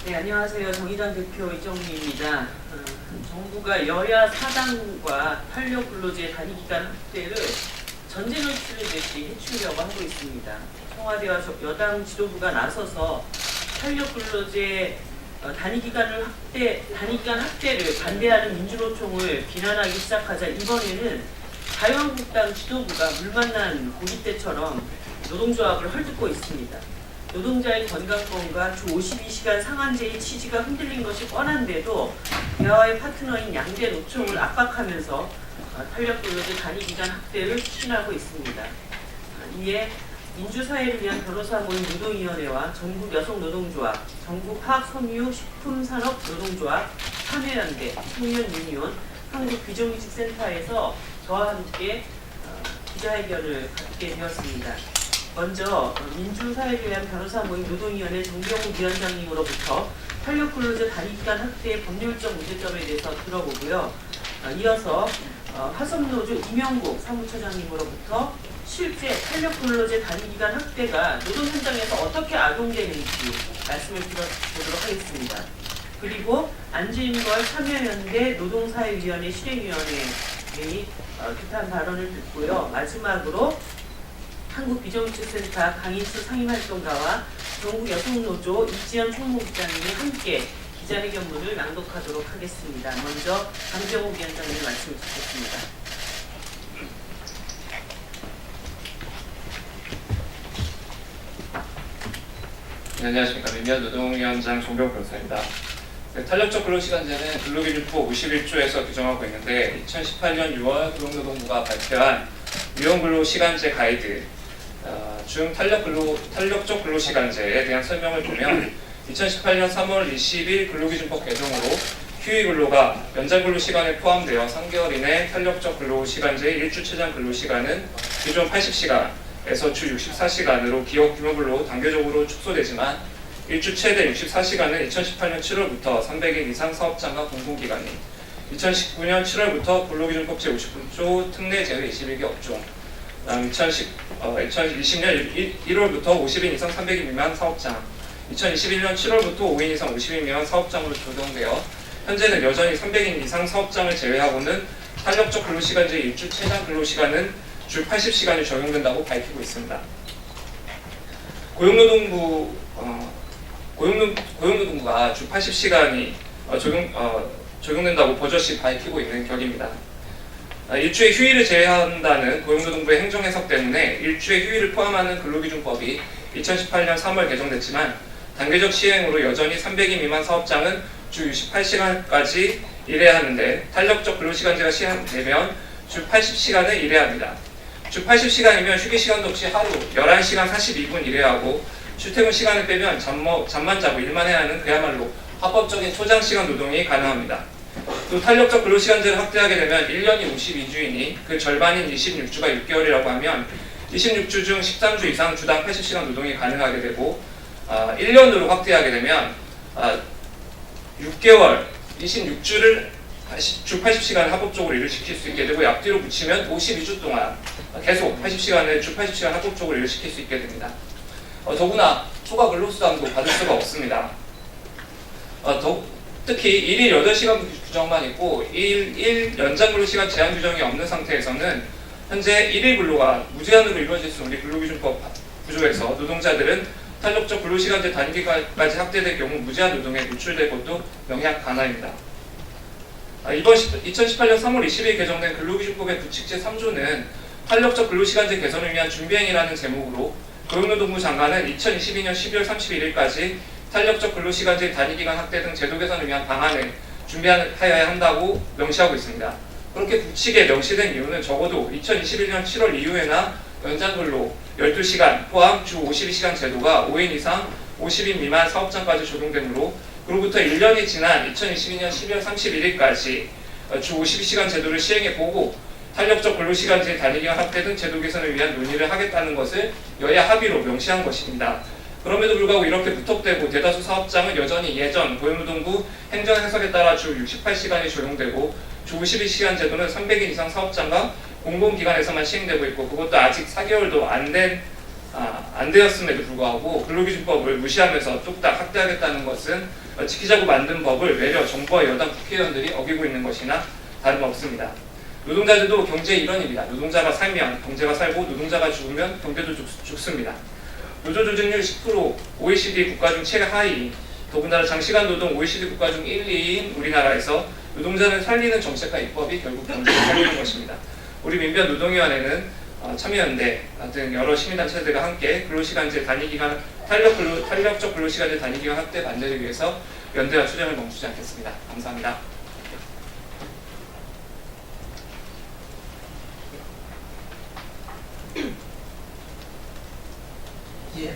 네, 안녕하세요. 정의당 대표 이정미입니다. 정부가 여야 사당과 탄력 근로제 단위 기간 확대를 전쟁을 치르듯이 해치우려고 하고 있습니다. 청와대와 여당 지도부가 나서서 탄력 근로제 단위 기간 확대를 반대하는 민주노총을 비난하기 시작하자 이번에는 자유한국당 지도부가 물 만난 고깃대처럼 노동조합을 헐뜯고 있습니다. 노동자의 건강권과 주 52시간 상한제의 취지가 흔들린 것이 뻔한데도 대화의 파트너인 양대 노총을 압박하면서 탄력근로제 단위기간 확대를 추진하고 있습니다. 이에 민주사회를 위한 변호사 모임 노동위원회와 전국여성노동조합, 전국화학섬유식품산업노동조합, 참여연대, 청년유니온, 한국비정규직센터에서 저와 함께 기자회견을 갖게 되었습니다. 먼저 민주사회를 위한 변호사 모임 노동위원회 정병훈 위원장님으로부터 탄력근로제 단위기간 확대의 법률적 문제점에 대해서 들어보고요. 이어서 화성노조 이명국 사무처장님으로부터 실제 탄력근로제 단위기간 확대가 노동 현장에서 어떻게 악용되는지 말씀을 들어보도록 하겠습니다. 그리고 안진걸 참여연대 노동사회위원회 실행위원회의 규탄 발언을 듣고요. 마지막으로 한국비정규직센터 강인수 상임활동가와 전국여성노조 이지연 총무국장님이 함께 기자회견문을 낭독하도록 하겠습니다. 먼저 강병욱 위원장님 말씀을 듣겠습니다. 네, 안녕하십니까. 민변 노동위원장 정병욱 변호사입니다. 탄력적 근로시간제는 근로기준법 51조에서 규정하고 있는데 2018년 6월 고용노동부가 발표한 유연근로시간제 가이드 중 탄력적 근로시간제에 대한 설명을 보면 2018년 3월 20일 근로기준법 개정으로 휴일근로가 연장근로시간에 포함되어 3개월 이내 탄력적 근로시간제의 일주 최장 근로시간은 기존 80시간에서 주 64시간으로 기업 규모별로 단계적으로 축소되지만 일주 최대 64시간은 2018년 7월부터 300인 이상 사업장과 공공기관이 2019년 7월부터 근로기준법 제59조 특례 제외 21개 업종 2020년 1월부터 50인 이상 300인 미만 사업장 2021년 7월부터 5인 이상 50인 미만 사업장으로 조정되어 현재는 여전히 300인 이상 사업장을 제외하고는 탄력적 근로시간제 일주 최장 근로시간은 주 80시간이 적용된다고 밝히고 있습니다. 고용노동부가 주 80시간이 적용된다고 버젓이 밝히고 있는 격입니다. 일주의 휴일을 제외한다는 고용노동부의 행정해석 때문에 일주의 휴일을 포함하는 근로기준법이 2018년 3월 개정됐지만 단계적 시행으로 여전히 300인 미만 사업장은 주 68시간까지 일해야 하는데 탄력적 근로시간제가 시행되면 주 80시간을 일해야 합니다. 주 80시간이면 휴게시간도 없이 하루 11시간 42분 일해야 하고 출퇴근 시간을 빼면 잠만 자고 일만 해야 하는 그야말로 합법적인 초장시간 노동이 가능합니다. 또 탄력적 근로시간제를 확대하게 되면 1년이 52주이니 그 절반인 26주가 6개월이라고 하면 26주 중 13주 이상 주당 80시간 노동이 가능하게 되고 1년으로 확대하게 되면 6개월 26주를 주 80시간 합법적으로 일을 시킬 수 있게 되고 앞뒤로 붙이면 52주 동안 계속 80시간을 주 80시간 합법적으로 일을 시킬 수 있게 됩니다. 더구나 초과 근로수당도 받을 수가 없습니다. 특히 1일 8시간 규정만 있고 1일 연장 근로시간 제한 규정이 없는 상태에서는 현재 1일 근로가 무제한으로 이루어질 수 있는 우리 근로기준법 구조에서 노동자들은 탄력적 근로시간제 단기까지 확대될 경우 무제한 노동에 노출될 것도 명약 가나입니다. 이번 2018년 3월 20일 개정된 근로기준법의 규칙 제3조는 탄력적 근로시간제 개선을 위한 준비행위라는 제목으로 고용노동부 장관은 2022년 12월 31일까지 탄력적 근로시간제 단위기간 확대 등 제도 개선을 위한 방안을 준비하여야 한다고 명시하고 있습니다. 그렇게 규칙에 명시된 이유는 적어도 2021년 7월 이후에나 연장근로 12시간 포함 주 52시간 제도가 5인 이상 50인 미만 사업장까지 적용되므로 그로부터 1년이 지난 2022년 12월 31일까지 주 52시간 제도를 시행해보고 탄력적 근로시간제 단위기간 확대 등 제도 개선을 위한 논의를 하겠다는 것을 여야 합의로 명시한 것입니다. 그럼에도 불구하고 이렇게 무턱대고 대다수 사업장은 여전히 예전 고용노동부 행정해석에 따라 주 68시간이 적용되고 주 52시간 제도는 300인 이상 사업장과 공공기관에서만 시행되고 있고 그것도 아직 4개월도 안 된 안 되었음에도 불구하고 근로기준법을 무시하면서 뚝딱 확대하겠다는 것은 지키자고 만든 법을 외려 정부와 여당 국회의원들이 어기고 있는 것이나 다름없습니다. 노동자들도 경제의 일원입니다. 노동자가 살면 경제가 살고 노동자가 죽으면 경제도 죽습니다. 노조조직률 10%, OECD 국가 중 최하위, 더군다나 장시간 노동 OECD 국가 중 1, 2인 우리나라에서 노동자는 살리는 정책과 입법이 결국 경제를 살리는 것입니다. 우리 민변 노동위원회는 참여연대 등 여러 시민단체들과 함께 근로시간제 단위기간 탄력적 근로시간제 단위기간 확대 만들기 위해서 연대와 추정을 멈추지 않겠습니다. 감사합니다. 예,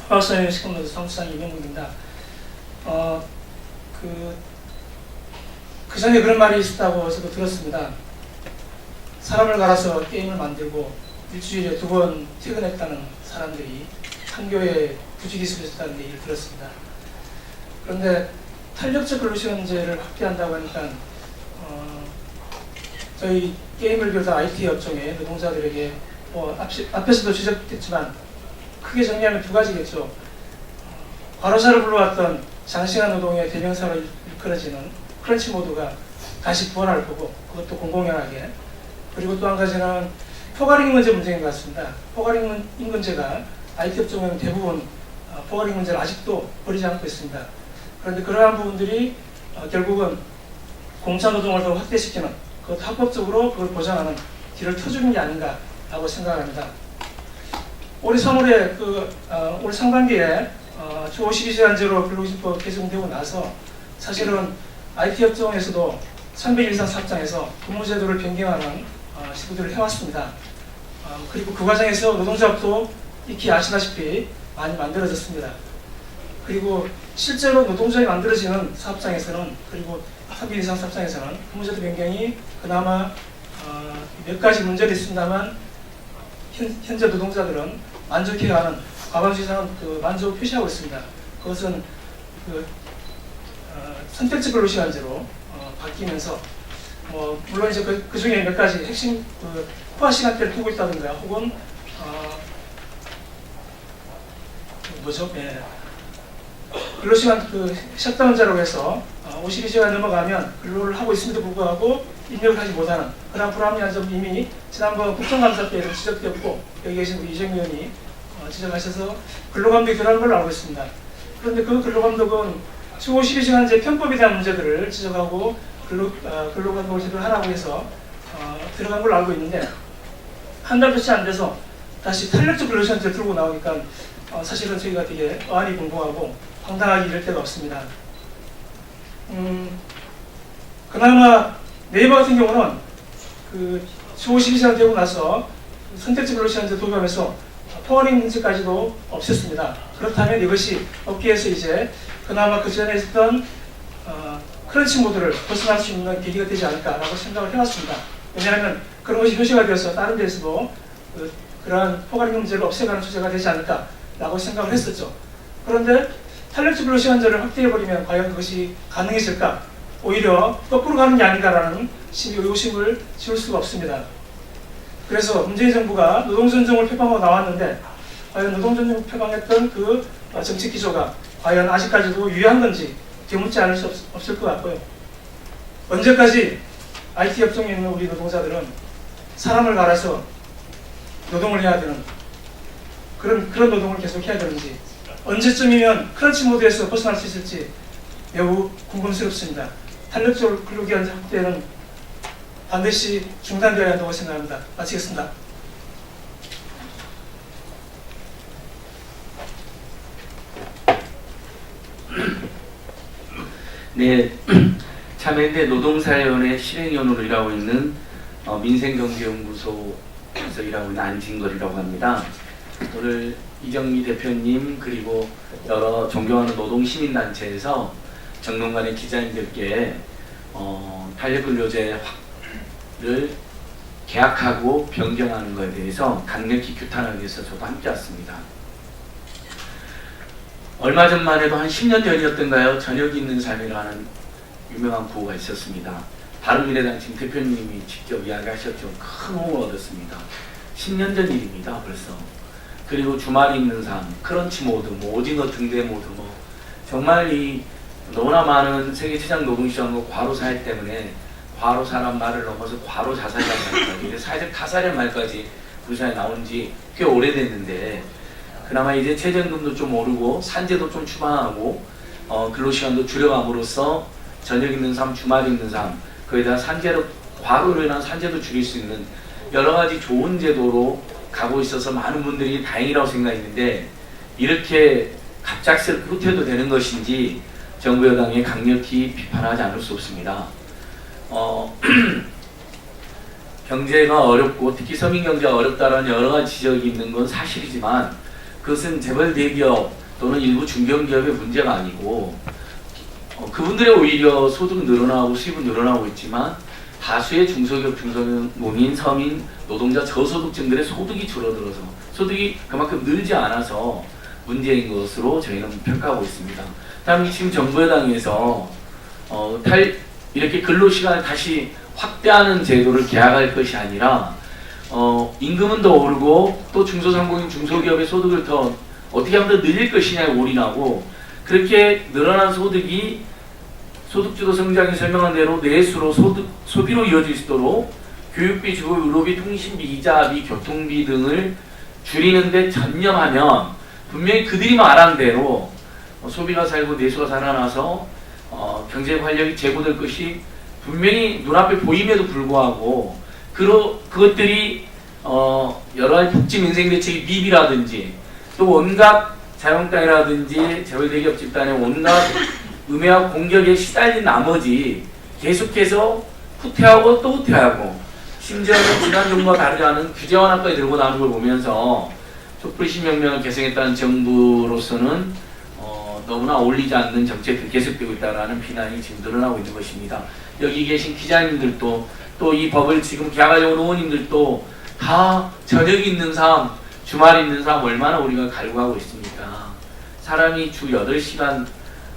화학사회 시간노조 사무처장 이명국입니다. 그 전에 그런 말이 있었다고 저도 들었습니다. 사람을 갈아서 게임을 만들고 일주일에 2번 퇴근했다는 사람들이 판교에 부지기수를 했다는 얘기를 들었습니다. 그런데 탄력적 근로시간제를 확대한다고 하니까 저희 게임을 비롯한 IT 업종의 노동자들에게 앞에서도 지적됐지만 크게 정리하면 2가지겠죠. 과로사를 불러왔던 장시간 노동의 대명사로 일컬어지는 크런치 모드가 다시 부활할 거고, 그것도 공공연하게. 그리고 또 한 가지는 포괄임 문제 문제인 것 같습니다. 포괄임 문제가 IT 업종은 대부분 포괄임 문제를 아직도 버리지 않고 있습니다. 그런데 그러한 부분들이 결국은 공차 노동을 더 확대시키는, 그것 합법적으로 그걸 보장하는 길을 터주는 게 아닌가라고 생각합니다. 올해 3월에 올 상반기에 주 52시간제로 근로기준법 개정되고 나서 사실은 IT 업종에서도 300일 이상 사업장에서 근무제도를 변경하는 시도들을 해왔습니다. 그리고 그 과정에서 노동조합도 익히 아시다시피 많이 만들어졌습니다. 그리고 실제로 노동조합이 만들어지는 사업장에서는, 그리고 300일 이상 사업장에서는 근무제도 변경이 그나마 몇 가지 문제도 있습니다만 현재 노동자들은 만족해하는 과반수 그 만족을 표시하고 있습니다. 그것은 선택적 근로시간제로 바뀌면서 물론 이제 그 중에 몇 가지 핵심 포화 시간대를 두고 있다든가 혹은 근로시간 셧다운제라고 해서 52시간 넘어가면 근로를 하고 있음에도 불구하고 입력을 하지 못하는 그런 불합리한 점 이미 지난번 국정감사 때도 지적되었고 여기 계신 우리 이정미 의원이 지적하셔서 근로감독이 들어가는 걸로 알고 있습니다. 그런데 그 근로감독은 주 52시간제 편법에 대한 문제들을 지적하고 근로감독을 제대로 하라고 해서 들어간 걸로 알고 있는데 한 달도 채 안 돼서 다시 탄력적 근로시간제를 들고 나오니까 사실은 저희가 되게 어안이 벙벙하고 황당하기 이를 데가 없습니다. 그나마 네이버 같은 경우는 주 52시간 되고 나서 선택적 근로시간제 도입하면서 포괄임 문제까지도 없앴습니다. 그렇다면 이것이 업계에서 이제 그나마 그 전에 있었던 크런치 모드를 벗어날 수 있는 계기가 되지 않을까라고 생각을 해왔습니다. 왜냐하면 그런 것이 효시가 되어서 다른 데에서도 그러한 포괄임 문제를 없애가는 주제가 되지 않을까라고 생각을 했었죠. 그런데 탄력적 근로시간제를 확대해버리면 과연 그것이 가능해질까? 오히려 거꾸로 가는 게 아닌가라는 의구심을 지울 수가 없습니다. 그래서 문재인 정부가 노동존중을 표방하고 나왔는데 과연 노동존중 표방했던 그 정책 기조가 과연 아직까지도 유효한 건지 되묻지 않을 수 없을 것 같고요. 언제까지 IT 업종에 있는 우리 노동자들은 사람을 갈아서 노동을 해야 되는 그런 노동을 계속 해야 되는지, 언제쯤이면 크런치 모드에서 벗어날 수 있을지 매우 궁금스럽습니다. 탄력적 근로기간 확대는 반드시 중단되어야 한다고 생각합니다. 마치겠습니다. 네, 참여연대 노동사회원회 실행위원으로 일하고 있는 민생경제연구소에서 일하고 있는 안진걸이라고 합니다. 오늘 이정미 대표님 그리고 여러 존경하는 노동시민단체에서 정론관의 기자님들께 탄력근로제를 계약하고 변경하는 것에 대해서 강력히 규탄하기 위해서 저도 함께 왔습니다. 얼마 전만 해도 한 10년 전이었던가요? 저녁 있는 삶이라는 유명한 구호가 있었습니다. 바른미래당 지금 대표님이 직접 이야기하셨죠. 큰 호응을 얻었습니다. 10년 전 일입니다. 벌써. 그리고 주말이 있는 삶, 크런치 모드, 뭐 오징어 등대 모드, 뭐 정말 이 너무나 많은 세계 최장 노동시장과 과로 사회 때문에 과로 사람 말을 넘어서 과로 자살이라는 말까지, 이제 사회적 타살의 말까지 우리 사회에 나온 지 꽤 오래됐는데, 그나마 이제 최저임금도 좀 오르고 산재도 좀 추방하고 근로시간도 줄여감으로써 저녁 있는 삶, 주말 있는 삶, 거기다 산재로 과로로 인한 산재도 줄일 수 있는 여러 가지 좋은 제도로 가고 있어서 많은 분들이 다행이라고 생각했는데, 이렇게 갑작스럽게 후퇴도 되는 것인지 정부 여당에 강력히 비판하지 않을 수 없습니다. 경제가 어렵고 특히 서민 경제가 어렵다는 여러 가지 지적이 있는 건 사실이지만, 그것은 재벌 대기업 또는 일부 중견기업의 문제가 아니고 그분들의 오히려 소득은 늘어나고 수입은 늘어나고 있지만 다수의 중소기업, 중소농인, 서민, 노동자, 저소득층들의 소득이 줄어들어서 소득이 그만큼 늘지 않아서 문제인 것으로 저희는 평가하고 있습니다. 다음 지금 정부 여당에서 이렇게 근로시간을 다시 확대하는 제도를 개혁할 것이 아니라 임금은 더 오르고 또 중소상공인, 중소기업의 소득을 더 어떻게 하면 더 늘릴 것이냐에 올인하고, 그렇게 늘어난 소득이 소득주도 성장이 설명한 대로 내수로 소비로 이어질 수 있도록 교육비, 주거, 의료비, 통신비, 이자비, 교통비 등을 줄이는 데 전념하면 분명히 그들이 말한 대로 소비가 살고 내수가 살아나서 경제 활력이 제고될 것이 분명히 눈앞에 보임에도 불구하고 그것들이 여러 가지 복지 민생 대책의 미비라든지 또 온갖 자영업당이라든지 재벌대기업 집단의 온갖 음해와 공격에 시달린 나머지 계속해서 후퇴하고 또 후퇴하고, 심지어는 지난 정부와 다르지 않은 규제 완화까지 들고 나오는 걸 보면서 촛불 시민혁명을 개성했다는 정부로서는 너무나 어울리지 않는 정책이 계속되고 있다는 비난이 지금 늘어나고 있는 것입니다. 여기 계신 기자님들도 또 이 법을 지금 개혁하려고 하는 의원님들도 다 저녁 있는 삶, 주말 있는 삶 얼마나 우리가 갈구하고 있습니까? 사람이 주 8시간,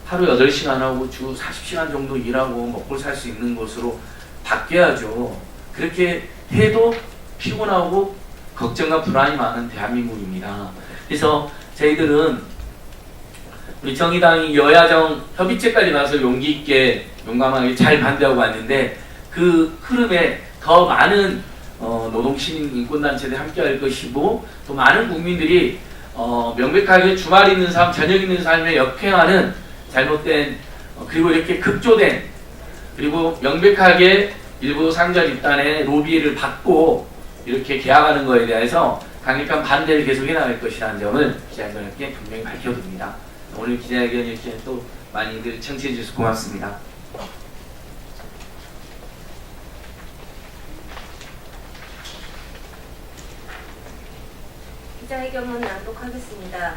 하루 8시간 하고 주 40시간 정도 일하고 먹고 살 수 있는 것으로 바뀌어야죠. 그렇게 해도 피곤하고 걱정과 불안이 많은 대한민국입니다. 그래서 저희들은 우리 정의당이 여야정 협의체까지 나서 용기 있게 용감하게 잘 반대하고 왔는데, 그 흐름에 더 많은 노동시민 인권단체들이 함께할 것이고, 또 많은 국민들이 명백하게 주말 있는 삶, 저녁 있는 삶에 역행하는 잘못된 그리고 이렇게 급조된, 그리고 명백하게 일부 상자 집단의 로비를 받고 이렇게 계약하는 것에 대해서 강력한 반대를 계속해 나갈 것이라는 점을 기자님들께 분명히 밝혀둡니다. 오늘 기자회견 이렇게 또 많이들 청취해 주셔서 고맙습니다. 기자회견문 낭독하겠습니다.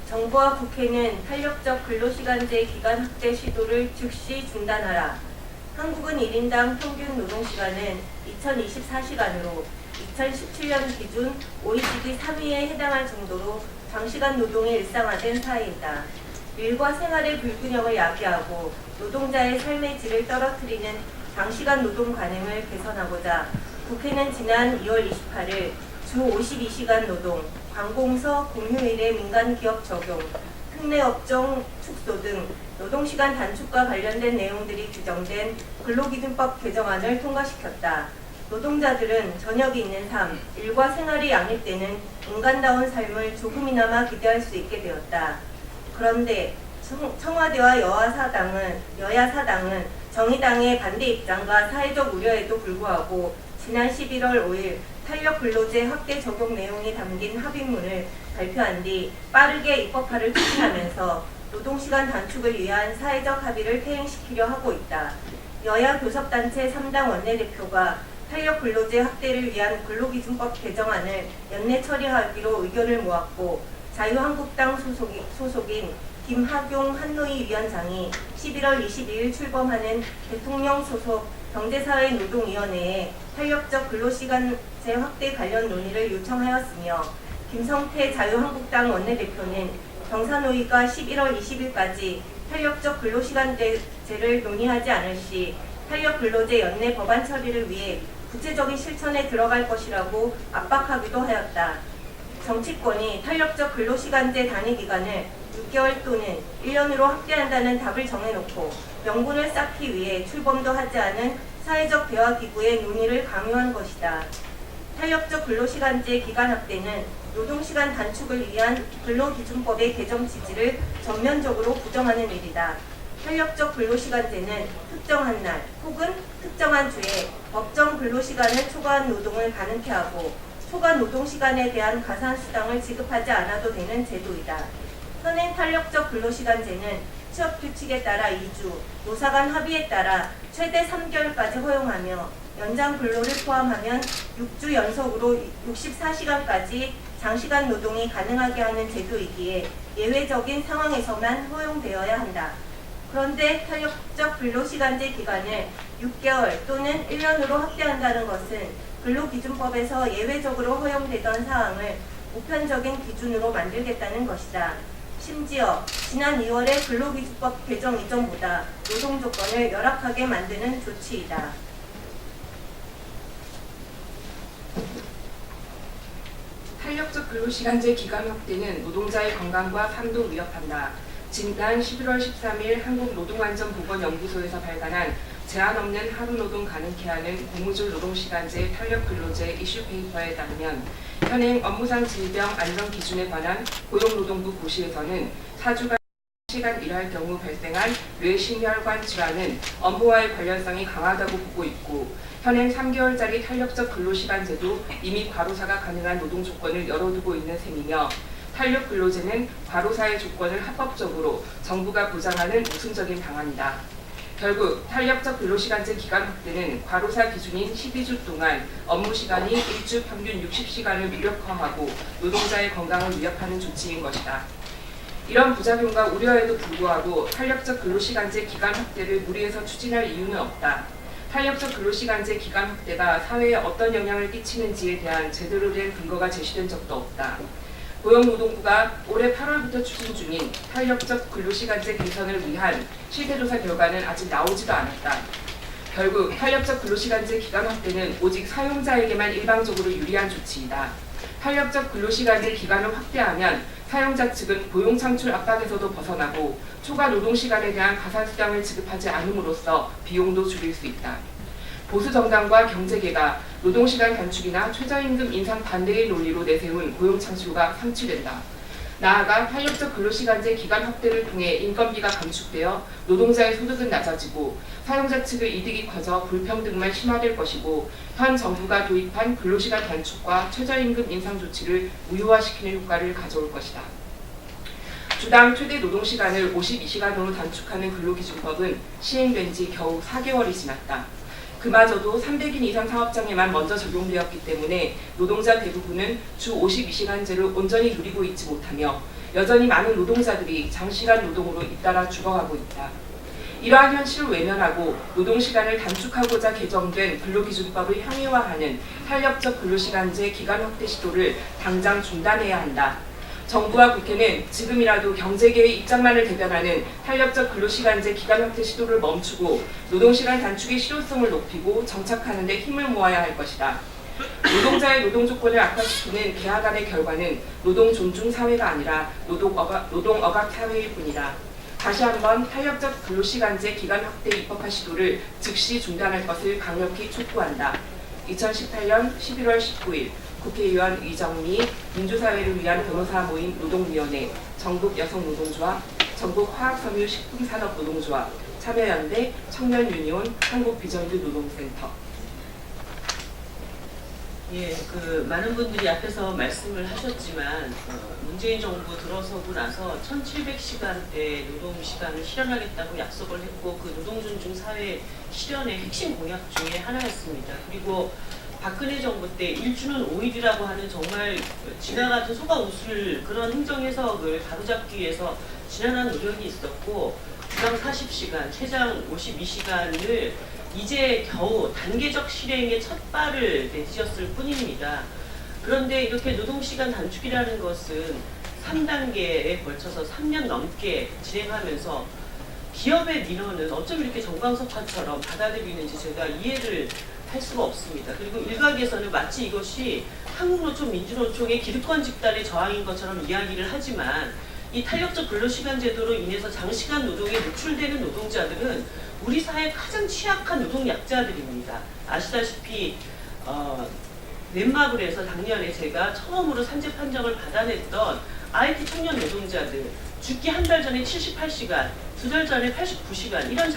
정부와 국회는 탄력적 근로시간제 기간 확대 시도를 즉시 중단하라. 한국은 1인당 평균 노동시간은 2024시간으로 2017년 기준 OECD 3위에 해당할 정도로 장시간 노동이 일상화된 사회이다. 일과 생활의 불균형을 야기하고 노동자의 삶의 질을 떨어뜨리는 장시간 노동 관행을 개선하고자 국회는 지난 2월 28일 주 52시간 노동, 관공서 공휴일의 민간기업 적용, 특례업종 축소 등 노동시간 단축과 관련된 내용들이 규정된 근로기준법 개정안을 통과시켰다. 노동자들은 저녁이 있는 삶, 일과 생활이 양립되는 인간다운 삶을 조금이나마 기대할 수 있게 되었다. 그런데 청와대와 여야 사당은 정의당의 반대 입장과 사회적 우려에도 불구하고 지난 11월 5일 탄력근로제 확대 적용 내용이 담긴 합의문을 발표한 뒤 빠르게 입법화를 추진하면서 노동시간 단축을 위한 사회적 합의를 퇴행시키려 하고 있다. 여야 교섭단체 3당 원내대표가 탄력근로제 확대를 위한 근로기준법 개정안을 연내 처리하기로 의견을 모았고, 자유한국당 소속인 김학용 한노위 위원장이 11월 22일 출범하는 대통령 소속 경제사회노동위원회에 탄력적 근로시간제 확대 관련 논의를 요청하였으며, 김성태 자유한국당 원내대표는 경사노위가 11월 20일까지 탄력적 근로시간제를 논의하지 않을 시 탄력근로제 연내 법안 처리를 위해 구체적인 실천에 들어갈 것이라고 압박하기도 하였다. 정치권이 탄력적 근로시간제 단위 기간을 6개월 또는 1년으로 확대한다는 답을 정해놓고 명분을 쌓기 위해 출범도 하지 않은 사회적 대화기구의 논의를 강요한 것이다. 탄력적 근로시간제 기간 확대는 노동시간 단축을 위한 근로기준법의 개정 취지를 전면적으로 부정하는 일이다. 탄력적 근로시간제는 특정한 날 혹은 특정한 주에 법정 근로시간을 초과한 노동을 가능케 하고 초과 노동시간에 대한 가산수당을 지급하지 않아도 되는 제도이다. 현행 탄력적 근로시간제는 취업규칙에 따라 2주, 노사 간 합의에 따라 최대 3개월까지 허용하며 연장 근로를 포함하면 6주 연속으로 64시간까지 장시간 노동이 가능하게 하는 제도이기에 예외적인 상황에서만 허용되어야 한다. 그런데 탄력적 근로시간제 기간을 6개월 또는 1년으로 확대한다는 것은 근로기준법에서 예외적으로 허용되던 사항을 보편적인 기준으로 만들겠다는 것이다. 심지어 지난 2월의 근로기준법 개정 이전보다 노동조건을 열악하게 만드는 조치이다. 탄력적 근로시간제 기간 확대는 노동자의 건강과 삶도 위협한다. 지난 11월 13일 한국노동안전보건연구소에서 발간한 제한 없는 하루 노동 가능케 하는 고무줄 노동시간제 탄력근로제 이슈 페이퍼에 따르면 현행 업무상 질병 안전 기준에 관한 고용노동부 고시에서는 4주간 시간 일할 경우 발생한 뇌심혈관 질환은 업무와의 관련성이 강하다고 보고 있고 현행 3개월짜리 탄력적 근로시간제도 이미 과로사가 가능한 노동 조건을 열어두고 있는 셈이며 탄력 근로제는 과로사의 조건을 합법적으로 정부가 보장하는 모순적인 방안이다. 결국 탄력적 근로시간제 기간 확대는 과로사 기준인 12주 동안 업무시간이 일주 평균 60시간을 무력화하고 노동자의 건강을 위협하는 조치인 것이다. 이런 부작용과 우려에도 불구하고 탄력적 근로시간제 기간 확대를 무리해서 추진할 이유는 없다. 탄력적 근로시간제 기간 확대가 사회에 어떤 영향을 끼치는지에 대한 제대로 된 근거가 제시된 적도 없다. 고용노동부가 올해 8월부터 추진 중인 탄력적 근로시간제 개선을 위한 실태조사 결과는 아직 나오지도 않았다. 결국 탄력적 근로시간제 기간 확대는 오직 사용자에게만 일방적으로 유리한 조치이다. 탄력적 근로시간제 기간을 확대하면 사용자 측은 고용 창출 압박에서도 벗어나고 초과 노동시간에 대한 가산수당을 지급하지 않음으로써 비용도 줄일 수 있다. 보수 정당과 경제계가 노동시간 단축이나 최저임금 인상 반대의 논리로 내세운 고용 창출과 상취된다. 나아가 탄력적 근로시간제 기간 확대를 통해 인건비가 감축되어 노동자의 소득은 낮아지고 사용자 측의 이득이 커져 불평등만 심화될 것이고 현 정부가 도입한 근로시간 단축과 최저임금 인상 조치를 무효화시키는 효과를 가져올 것이다. 주당 최대 노동시간을 52시간으로 단축하는 근로기준법은 시행된 지 겨우 4개월이 지났다. 그마저도 300인 이상 사업장에만 먼저 적용되었기 때문에 노동자 대부분은 주 52시간제를 온전히 누리고 있지 못하며 여전히 많은 노동자들이 장시간 노동으로 잇따라 죽어가고 있다. 이러한 현실을 외면하고 노동시간을 단축하고자 개정된 근로기준법을 형이화하는 탄력적 근로시간제 기간 확대 시도를 당장 중단해야 한다. 정부와 국회는 지금이라도 경제계의 입장만을 대변하는 탄력적 근로시간제 기간 확대 시도를 멈추고 노동시간 단축의 실효성을 높이고 정착하는 데 힘을 모아야 할 것이다. 노동자의 노동 조건을 악화시키는 계하 간의 결과는 노동 존중 사회가 아니라 노동 억압 사회일 뿐이다. 다시 한번 탄력적 근로시간제 기간 확대 입법화 시도를 즉시 중단할 것을 강력히 촉구한다. 2018년 11월 19일 국회의원 이정미 민주사회를 위한 변호사 모임 노동위원회 전국여성노동조합 전국화학섬유식품산업노동조합 참여연대 청년유니온 한국비전규노동센터. 예, 많은 분들이 앞에서 말씀을 하셨지만 문재인 정부 들어서고 나서 1700시간대 노동시간을 실현하겠다고 약속을 했고 그 노동존중 사회 실현의 핵심 공약 중에 하나였습니다. 그리고 박근혜 정부 때 1주는 5일이라고 하는 정말 지나 같은 속아 웃을 그런 행정 해석을 바로잡기 위해서 지난한 노력이 있었고 주당 40시간, 최장 52시간을 이제 겨우 단계적 실행의 첫 발을 내디뎠을 뿐입니다. 그런데 이렇게 노동시간 단축이라는 것은 3단계에 걸쳐서 3년 넘게 진행하면서 기업의 민원은 어쩜 이렇게 정광석화처럼 받아들이는지 제가 이해를 할 수가 없습니다. 그리고 일각에서는 마치 이것이 한국노총 민주노총의 기득권 집단의 저항인 것처럼 이야기를 하지만 이 탄력적 근로시간 제도로 인해서 장시간 노동에 노출되는 노동자들은 우리 사회의 가장 취약한 노동 약자들입니다. 아시다시피 넷마블에서 작년에 제가 처음으로 산재 판정을 받아냈던 IT 청년 노동자들 죽기 한 달 전에 78시간, 2달 전에 89시간 이런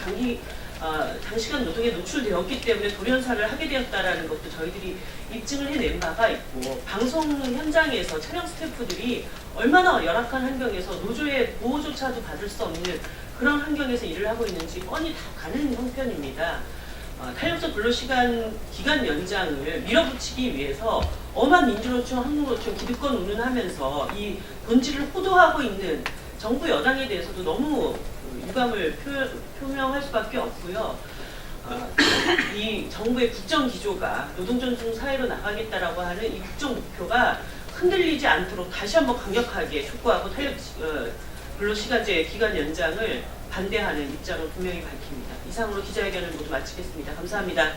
장시간 노동에 노출되었기 때문에 돌연사를 하게 되었다라는 것도 저희들이 입증을 해낸 바가 있고 방송 현장에서 촬영 스태프들이 얼마나 열악한 환경에서 노조의 보호조차도 받을 수 없는 그런 환경에서 일을 하고 있는지 뻔히 다 가는 형편입니다. 탄력적 근로시간 기간 연장을 밀어붙이기 위해서 엄한 민주노총, 한국노총 기득권 운운하면서 이 본질을 호도하고 있는 정부 여당에 대해서도 너무 유감을 표명할 수밖에 없고요. 이 정부의 국정 기조가 노동존중 사회로 나가겠다라고 하는 이 국정 목표가 흔들리지 않도록 다시 한번 강력하게 촉구하고 탄력 근로시간제 기간 연장을 반대하는 입장을 분명히 밝힙니다. 이상으로 기자회견을 모두 마치겠습니다. 감사합니다.